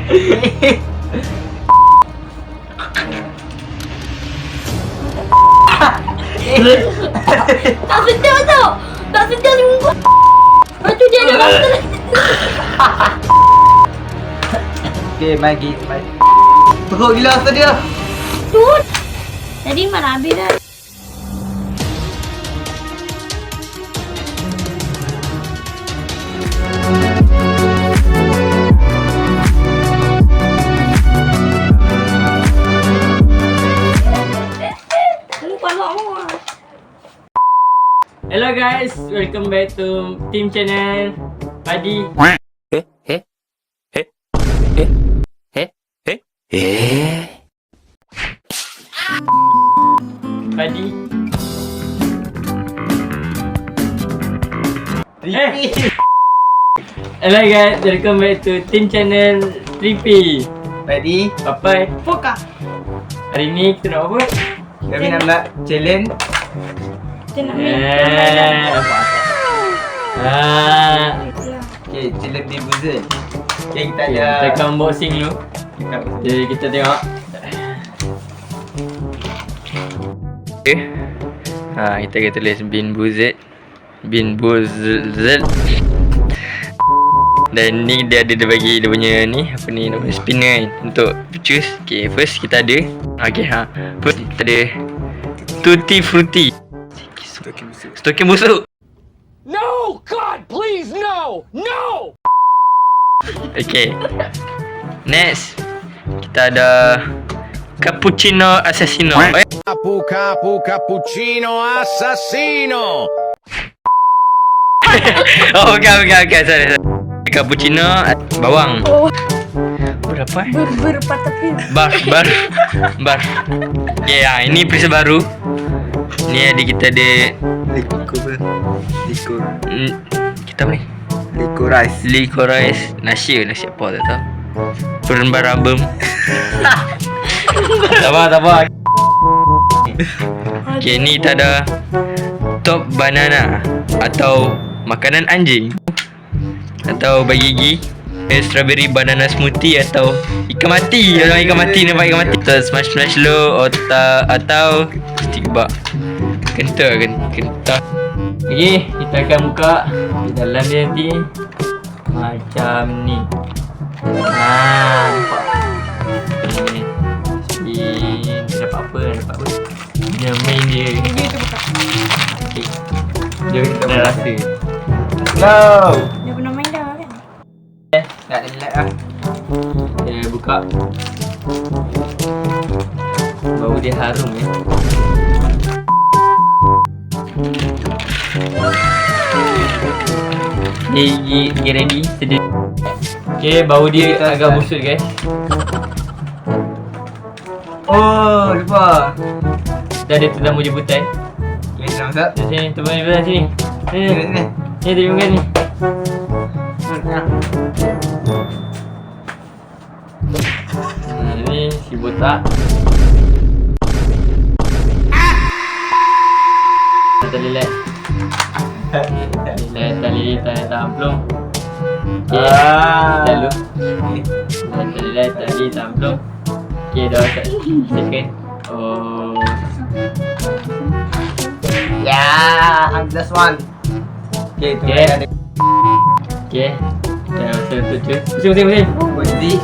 Tak sedap tau. Tak sedap ni muka. Lepas tu dia ada rasa. Okay, mari. Teruk gila rasa dia. Tu. Jadi mana habis dah. Hello guys, welcome back to Team Channel Padi. Padi. Hello guys, welcome back to Team Channel 3P. Padi. Papai. Poka. Hari ni kita nak apa? Kami nak buat challenge. Kita nak main. Okay, challenge di Buzzle. Okay, kita Kita ada. akan unboxing dulu. Jadi kita tengok. Okay. Kita akan tulis Bin Buzzle. Dan ni dia ada bagi dia punya ni, apa ni nama spinner kan untuk choose. Okay, first kita ada. Okay, first kita ada Tutti Frutti. Stokin busuk. No! God, please, no! No! Okay. Next kita ada Cappuccino Assassino. Cappuccino assassino! Oh, okay, sorry. Cappuccino bawang. Oh. Berapa Berpatapin. Bar. Okay, ini preset baru. Ni ada kita ada Likur. kita apa ni? Licorice. Nasi apa tak tahu. Perembar album. Tak apa. Okay, ni kita ada top banana atau makanan anjing atau bagi gigi, strawberry banana smoothie atau ikan mati. Kalau ikan mati nampak ikan mati. Atau smash lo atau stick bak. Kentang. Okay, kita akan buka di dalam dia nanti macam ni. Nampak. Ni dapat apa? Dia main dia. Dia tu buka. Okay. Dia kita rasa. Go. Dia pernah main dah kan? Tak ada lag lah. Dia buka. Bau dia harum ya. Dia ready, sedia. Okay, bau dia agak busuk guys. Oh, lupa. Dah ada tetamu jemputan. Okay, selamat masuk. Sini, tetamu jemputan sini. Sini. Ni terima kasih ni. Ni si botak. Tali light. Tali tamplung. Okay, lalu. Tali light, tali tamplung. Okay, dah second. Oh. Yeah, I'm just one. Okay, tu Okay. ada Okay. Dah betul. Pusing. Buzi,